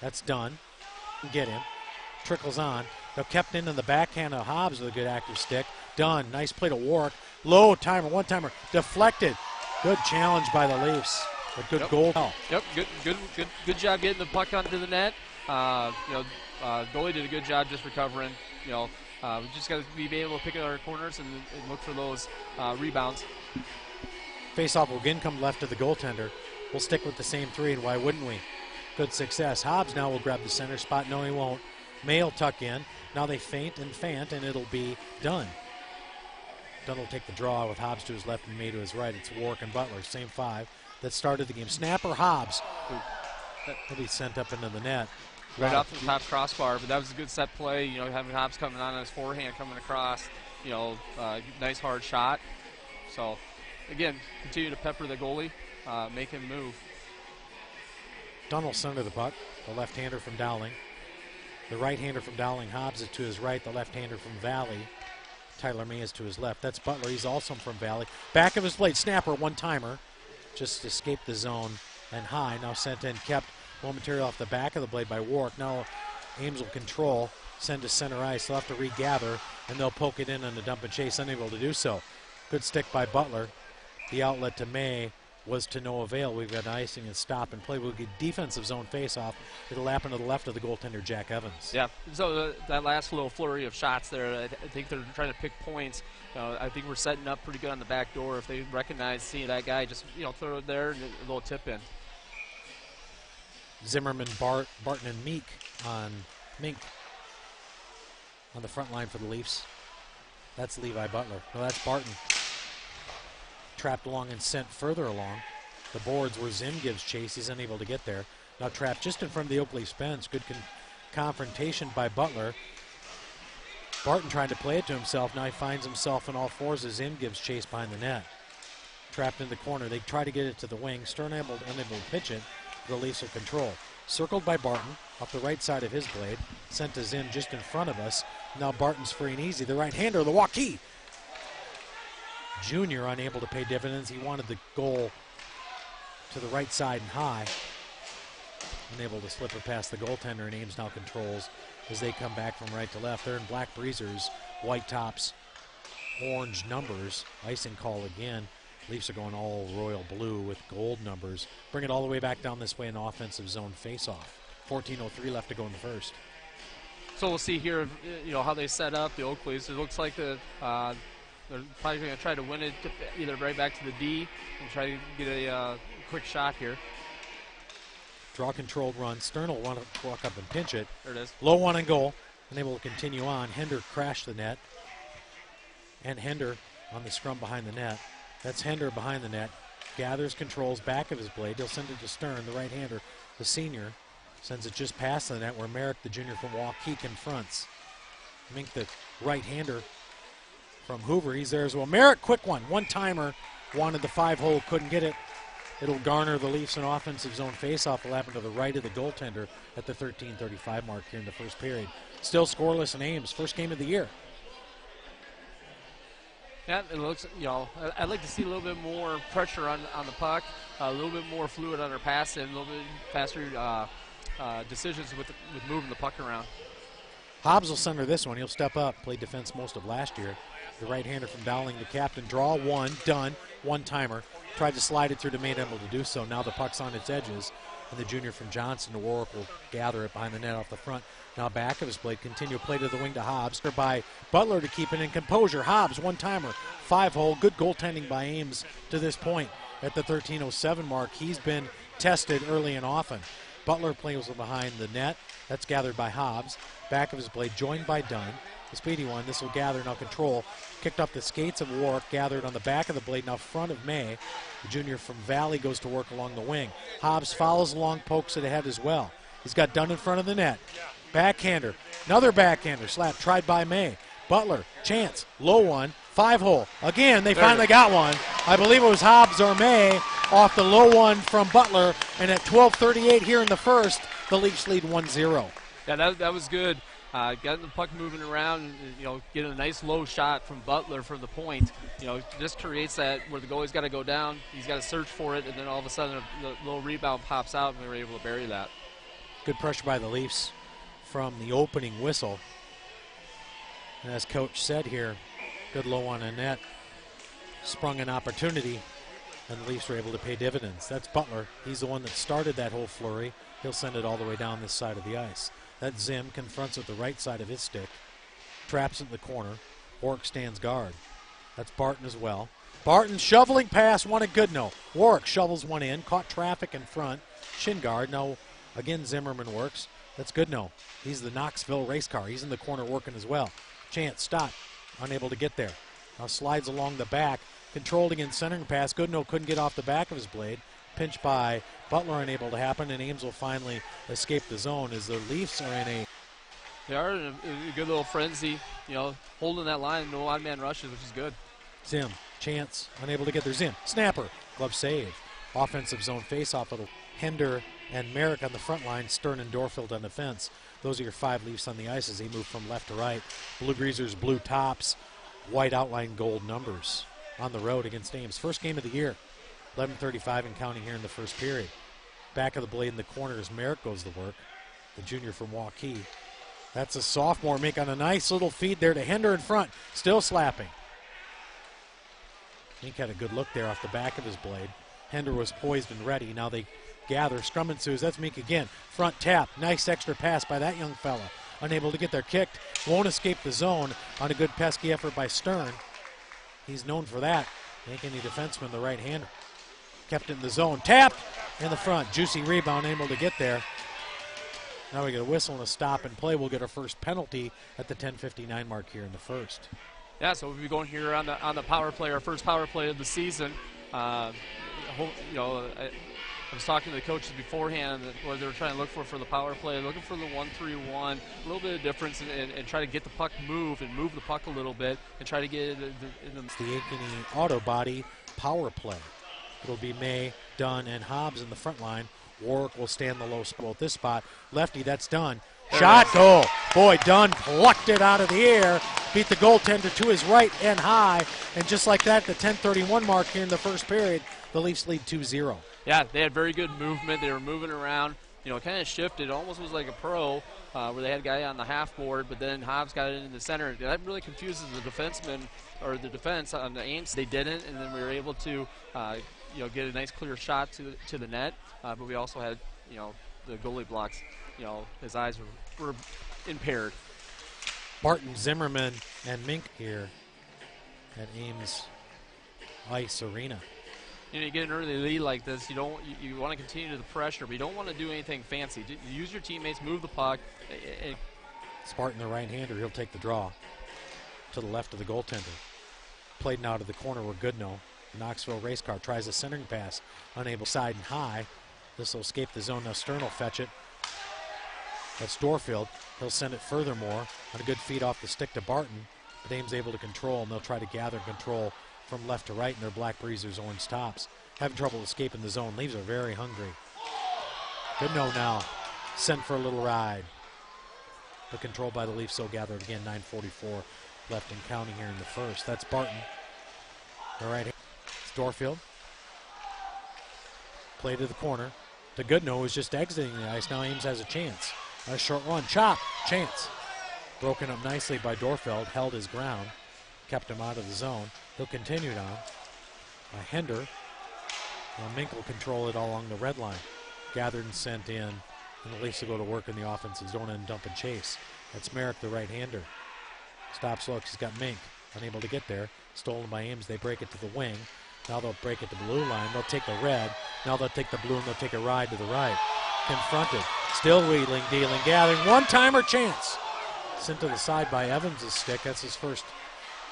That's done. Get him. Trickles on. Now kept in the backhand of Hobbs with a good active stick. Done. Nice play to Warwick. Low timer, one timer. Deflected. Good challenge by the Leafs. A good goal. Yep, good job getting the puck onto the net. Goalie did a good job just recovering. We just got to be able to pick at our corners and look for those rebounds. Face-off will again come left to the goaltender. We'll stick with the same three, and why wouldn't we? Good success. Hobbs now will grab the center spot. No, he won't. May will tuck in. Now they feint, and it'll be Dunn. Dunn will take the draw with Hobbs to his left and May to his right. It's Warwick and Butler, same five that started the game. Snapper Hobbs. He'll be sent up into the net. Right off the top crossbar, but that was a good set play. Having Hobbs coming on his forehand, coming across. Nice hard shot. So, again, continue to pepper the goalie, make him move. Dunn will center the puck. The left-hander from Dowling. The right-hander from Dowling. Hobbs is to his right. The left-hander from Valley. Tyler May is to his left. That's Butler. He's also from Valley. Back of his blade. Snapper, one-timer. Just escaped the zone and high. Now sent in, kept momentarily off the back of the blade by Warwick. Now Ames will control, send to center ice. They'll have to regather, and they'll poke it in on the dump and chase, unable to do so. Good stick by Butler. The outlet to May was to no avail. We've got icing and stop and play. We'll get defensive zone face-off. It'll happen to the left of the goaltender, Jack Evans. Yeah, so that last little flurry of shots there, I think they're trying to pick points. I think we're setting up pretty good on the back door. If they recognize, see that guy, just throw it there and a little tip in. Zimmerman, Barton, and Mink on the front line for the Leafs. That's Levi Butler. No, that's Barton. Trapped along and sent further along the boards where Zim gives chase. He's unable to get there. Now trapped just in front of the Oak Leafs bench. Good confrontation by Butler. Barton trying to play it to himself. Now he finds himself on all fours as Zim gives chase behind the net. Trapped in the corner. They try to get it to the wing. Stern unable to pitch it. The Leafs will control. Circled by Barton off the right side of his blade. Sent to Zim just in front of us. Now Barton's free and easy. The right-hander, the walkie. Junior unable to pay dividends. He wanted the goal to the right side and high. Unable to slip it past the goaltender, and Ames now controls as they come back from right to left. They're in black breezers, white tops, orange numbers. Icing call again. Leafs are going all royal blue with gold numbers. Bring it all the way back down this way in offensive zone face-off. 14:03 left to go in the first. So we'll see here, how they set up the Oak Leafs. It looks like they're probably going to try to win it either right back to the D and try to get a quick shot here. Draw controlled run. Stern will want to walk up and pinch it. There it is. Low one and goal. Unable to continue on. Hender crashed the net. And Hender on the scrum behind the net. That's Hender behind the net. Gathers, controls back of his blade. He'll send it to Stern, the right-hander, the senior. Sends it just past the net where Merrick, the junior from Waukee, confronts. Mink, the right-hander from Hoover. He's there as well. Merrick, quick one. One-timer. Wanted the 5-hole, couldn't get it. It'll garner the Leafs an offensive zone faceoff. Will happen to the right of the goaltender at the 13:35 mark here in the first period. Still scoreless in Ames. First game of the year. Yeah, it looks, I'd like to see a little bit more pressure on the puck, a little bit more fluid on their pass, and a little bit faster decisions with moving the puck around. Hobbs will center this one. He'll step up, played defense most of last year. The right-hander from Dowling, the captain. Draw one, done, one-timer. Tried to slide it through to Maine, able to do so. Now the puck's on its edges, and the junior from Johnson to Warwick will gather it behind the net off the front. Now back of his blade, continue play to the wing to Hobbs. By Butler to keep it in composure. Hobbs, one-timer, 5-hole. Good goaltending by Ames to this point. At the 13:07 mark, he's been tested early and often. Butler plays behind the net. That's gathered by Hobbs. Back of his blade, joined by Dunn. The speedy one, this will gather, now control. Kicked off the skates of Warwick, gathered on the back of the blade, now front of May. The junior from Valley goes to work along the wing. Hobbs follows along, pokes it ahead as well. He's got Dunn in front of the net. Backhander, another backhander, slap, tried by May. Butler, chance, low one, 5-hole. Again, they finally got one. I believe it was Hobbs or May off the low one from Butler. And at 12:38 here in the first, the Leafs lead 1-0. Yeah, that was good. Getting the puck moving around, getting a nice low shot from Butler from the point. Just creates that where the goalie's got to go down. He's got to search for it, and then all of a sudden the little rebound pops out, and they were able to bury that. Good pressure by the Leafs from the opening whistle. And as Coach said here, good low on the net. Sprung an opportunity, and the Leafs were able to pay dividends. That's Butler. He's the one that started that whole flurry. He'll send it all the way down this side of the ice. That Zim confronts with the right side of his stick. Traps it in the corner. Warwick stands guard. That's Barton as well. Barton shoveling pass, one at Goodnow. Warwick shovels one in, caught traffic in front. Shin guard. Now, again, Zimmerman works. That's Goodnow. He's the Knoxville race car. He's in the corner working as well. Chance, stop. Unable to get there. Now slides along the back. Controlled against centering pass. Goodnow couldn't get off the back of his blade. Pinch by Butler unable to happen, and Ames will finally escape the zone as the Leafs are in a... They are in a good little frenzy, holding that line, no odd man rushes, which is good. Zim, Chance, unable to get there. Zim, snapper, glove save. Offensive zone faceoff. Little Hender and Merrick on the front line, Stern and Dorfield on defense. Those are your 5 Leafs on the ice as they move from left to right. Blue Greasers, blue tops, white outline, gold numbers on the road against Ames. First game of the year, 11:35 and counting here in the first period. Back of the blade in the corner as Merrick goes to work, the junior from Waukee. That's a sophomore making a nice little feed there to Hender in front, still slapping. Mink had a good look there off the back of his blade. Hender was poised and ready. Now they gather. Scrum ensues. That's Mink again. Front tap. Nice extra pass by that young fella. Unable to get there. Kicked. Won't escape the zone on a good pesky effort by Stern. He's known for that. Make any defenseman the right hander. Kept it in the zone. Tapped in the front. Juicy rebound. Able to get there. Now we get a whistle and a stop and play. We'll get our first penalty at the 10:59 mark here in the first. Yeah, so we'll be going here on the power play, our first power play of the season. I was talking to the coaches beforehand what they were trying to look for the power play, looking for the 1-3-1, a little bit of difference, and try to get the puck moved and move the puck a little bit and try to get it in the... It's the Ankeny Auto Body power play. It'll be May, Dunn, and Hobbs in the front line. Warwick will stand the low spot at this spot. Lefty, that's Dunn. Shot, goal. Boy, Dunn plucked it out of the air, beat the goaltender to his right and high, and just like that, the 10:31 mark here in the first period, the Leafs lead 2-0. Yeah, they had very good movement. They were moving around. Kind of shifted. Almost was like a pro where they had a guy on the half board, but then Hobbs got it in the center. That really confuses the defenseman or the defense on the Ames. They didn't, and then we were able to get a nice clear shot to the net. But we also had the goalie blocks. His eyes were impaired. Barton, Zimmerman, and Mink here at Ames Ice Arena. You get an early lead like this, you want to continue the pressure, but you don't want to do anything fancy. Use your teammates, move the puck. Spartan, the right-hander, he'll take the draw to the left of the goaltender. Played now to the corner where Goodnow, the Knoxville race car, tries a centering pass, unable side and high. This will escape the zone. Now Stern will fetch it. That's Dorfield. He'll send it furthermore on a good feed off the stick to Barton. But Ames able to control, and they'll try to gather control from left to right in their black breezers, orange tops. Having trouble escaping the zone. Leaves are very hungry. Goodnow now sent for a little ride. But controlled by the Leafs, so gathered again. 9:44 left and counting here in the first. That's Barton. All right, it's Dorfield. Play to the corner. To Goodnow, who's just exiting the ice. Now Ames has a chance. A short run. Chop. Chance. Broken up nicely by Dorfield. Held his ground. Kept him out of the zone. He'll continue it on by Hender. Now Mink will control it all along the red line. Gathered and sent in. And the Leafs will go to work in the offensive zone and dump and chase. That's Merrick, the right-hander. Stops, looks. He's got Mink. Unable to get there. Stolen by Ames. They break it to the wing. Now they'll break it to the blue line. They'll take the red. Now they'll take the blue and they'll take a ride to the right. Confronted. Still wheeling, dealing, gathering. One-timer chance. Sent to the side by Evans' stick. That's his first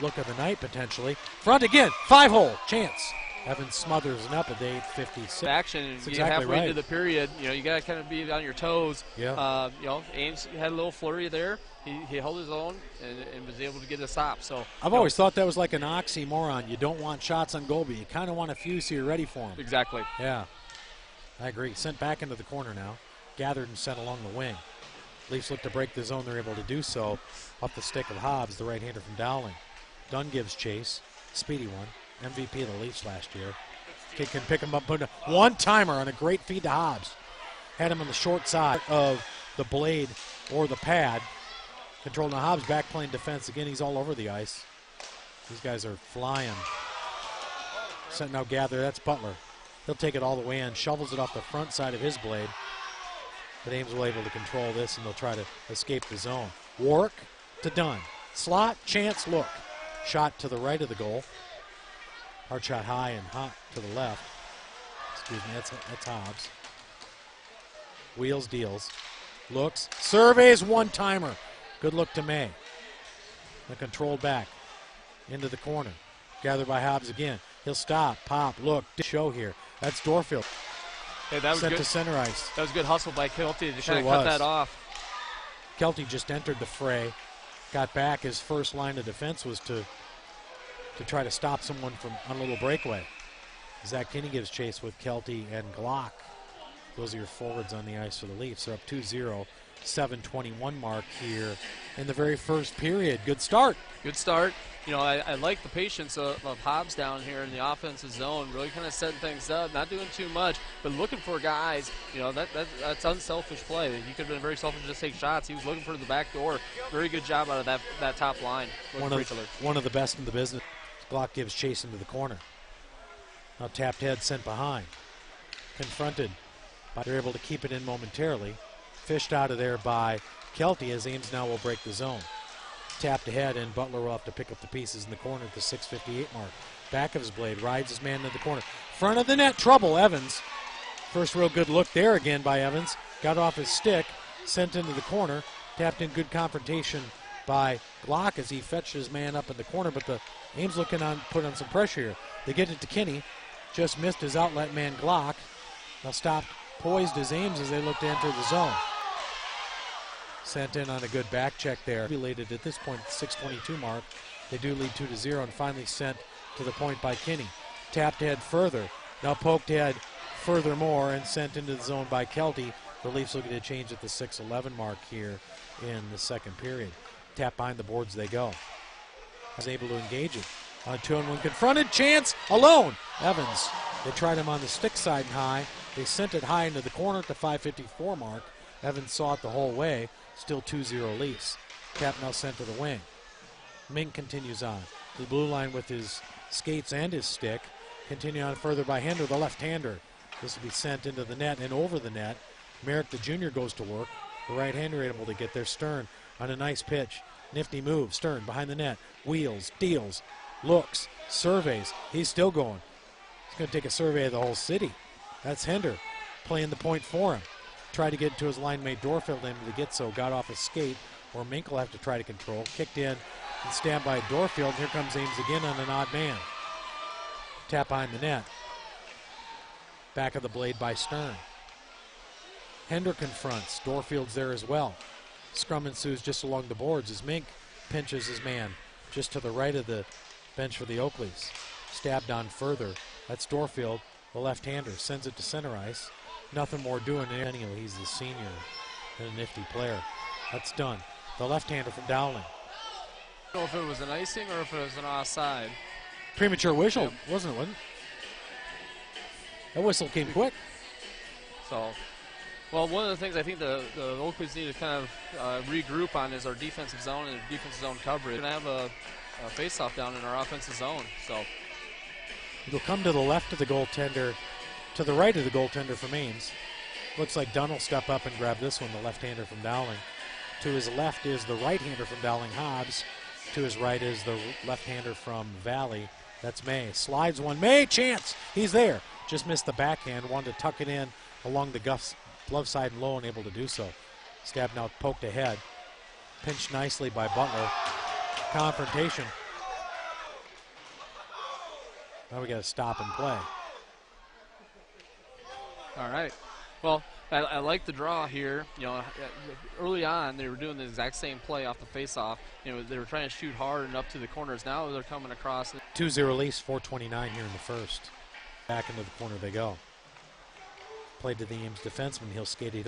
look of the night, potentially. Front again. 5-hole. Chance. Evans smothers it up at the 8:56. Action, and exactly halfway right. into the period, you got to kind of be on your toes. Yeah. Ames had a little flurry there. He held his own and was able to get a stop. So I've always thought that was like an oxymoron. You don't want shots on goal, but you kind of want a few so you're ready for them. Exactly. Yeah, I agree. Sent back into the corner now. Gathered and sent along the wing. Leafs look to break the zone. They're able to do so off the stick of Hobbs, the right-hander from Dowling. Dunn gives chase. Speedy one. MVP of the Leafs last year. Kid can pick him up. Put a one-timer on a great feed to Hobbs. had him on the short side of the blade or the pad. Controlled. Now Hobbs back playing defense again. He's all over the ice. These guys are flying. Set now gather. That's Butler. He'll take it all the way in. Shovels it off the front side of his blade. But Ames will able to control this, and they'll try to escape the zone. Warwick to Dunn. Slot, chance, look. Shot to the right of the goal. Hard shot high and hot to the left. Excuse me, that's Hobbs. Wheels, deals. Looks, surveys, one-timer. Good look to May. The control back into the corner. Gathered by Hobbs again. He'll stop, pop, look, show here. That's Dorfield. Hey, that was sent good. To center ice. That was good hustle by Kelty to Sure kind of cut that off. Kelty just entered the fray. Got back. His first line of defense was to try to stop someone from on a little breakaway. Zach Kinney gives chase with Kelty and Glock. Those are your forwards on the ice for the Leafs. They're up 2-0. 7:21 mark here in the very first period. Good start. Good start. You know, I like the patience of Hobbs down here in the offensive zone, really kind of setting things up, not doing too much, but looking for guys. You know, that's unselfish play. He could have been very selfish to just take shots. He was looking for the back door. Very good job out of that top line. One of the best in the business. Glock gives chase into the corner. Now tapped head sent behind. Confronted. But they're able to keep it in momentarily. Fished out of there by Kelty as Ames now will break the zone. Tapped ahead, and Butler will have to pick up the pieces in the corner at the 6:58 mark. Back of his blade, rides his man into the corner. Front of the net, trouble, Evans. First real good look there again by Evans. Got off his stick, sent into the corner. Tapped in, good confrontation by Glock as he fetched his man up in the corner, but the Ames looking on, put on some pressure here. They get it to Kinney. Just missed his outlet man, Glock. Now stopped, poised as Ames as they look to enter the zone. Sent in on a good back check there. Related at this point, 6:22 mark. They do lead 2-0 and finally sent to the point by Kinney. Tapped head further. Now poked head furthermore and sent into the zone by Kelty. The Leafs looking to change at the 6:11 mark here in the second period. Tap behind the boards they go. Was able to engage it. On a 2-on-1 confronted. Chance alone. Evans. They tried him on the stick side and high. They sent it high into the corner at the 5:54 mark. Evans saw it the whole way. Still 2-0 Leafs. Tap now sent to the wing. Mink continues on. The blue line with his skates and his stick. Continue on further by Hender, the left-hander. This will be sent into the net and over the net. Merrick, the junior, goes to work. The right-hander able to get there. Stern on a nice pitch. Nifty move. Stern behind the net. Wheels, deals, looks, surveys. He's still going. He's going to take a survey of the whole city. That's Hender playing the point for him. Tried to get to his line mate Dorfield, able to get so. Got off his skate, or Mink will have to try to control. Kicked in and stand by Dorfield. Here comes Ames again on an odd man. Tap behind the net. Back of the blade by Stern. Hender confronts. Dorfield's there as well. Scrum ensues just along the boards as Mink pinches his man just to the right of the bench for the Oakleys. Stabbed on further. That's Dorfield, the left-hander. Sends it to center ice. Nothing more doing it. Anyway, he's the senior and a nifty player. That's done. The left-hander from Dowling. I don't know if it was an icing or if it was an offside. Premature whistle, wasn't it? That whistle came quick. So, well, one of the things I think the Oakleys need to kind of regroup on is our defensive zone and defensive zone coverage. We're going to have a face-off down in our offensive zone. So it'll come to the left of the goaltender, to the right of the goaltender from Ames. Looks like Dunn will step up and grab this one, the left-hander from Dowling. To his left is the right-hander from Dowling, Hobbs. To his right is the left-hander from Valley. That's May. Slides one. May, chance. He's there. Just missed the backhand. Wanted to tuck it in along the glove side and low, and able to do so. Stab now poked ahead. Pinched nicely by Butler. Confrontation. Now we got to stop and play. All right. Well, I like the draw here. You know, early on they were doing the exact same play off the face-off. You know, they were trying to shoot hard and up to the corners. Now they're coming across. 2-0 Leafs, 4:29 here in the first. Back into the corner they go. Played to the Ames defenseman. He'll skate it.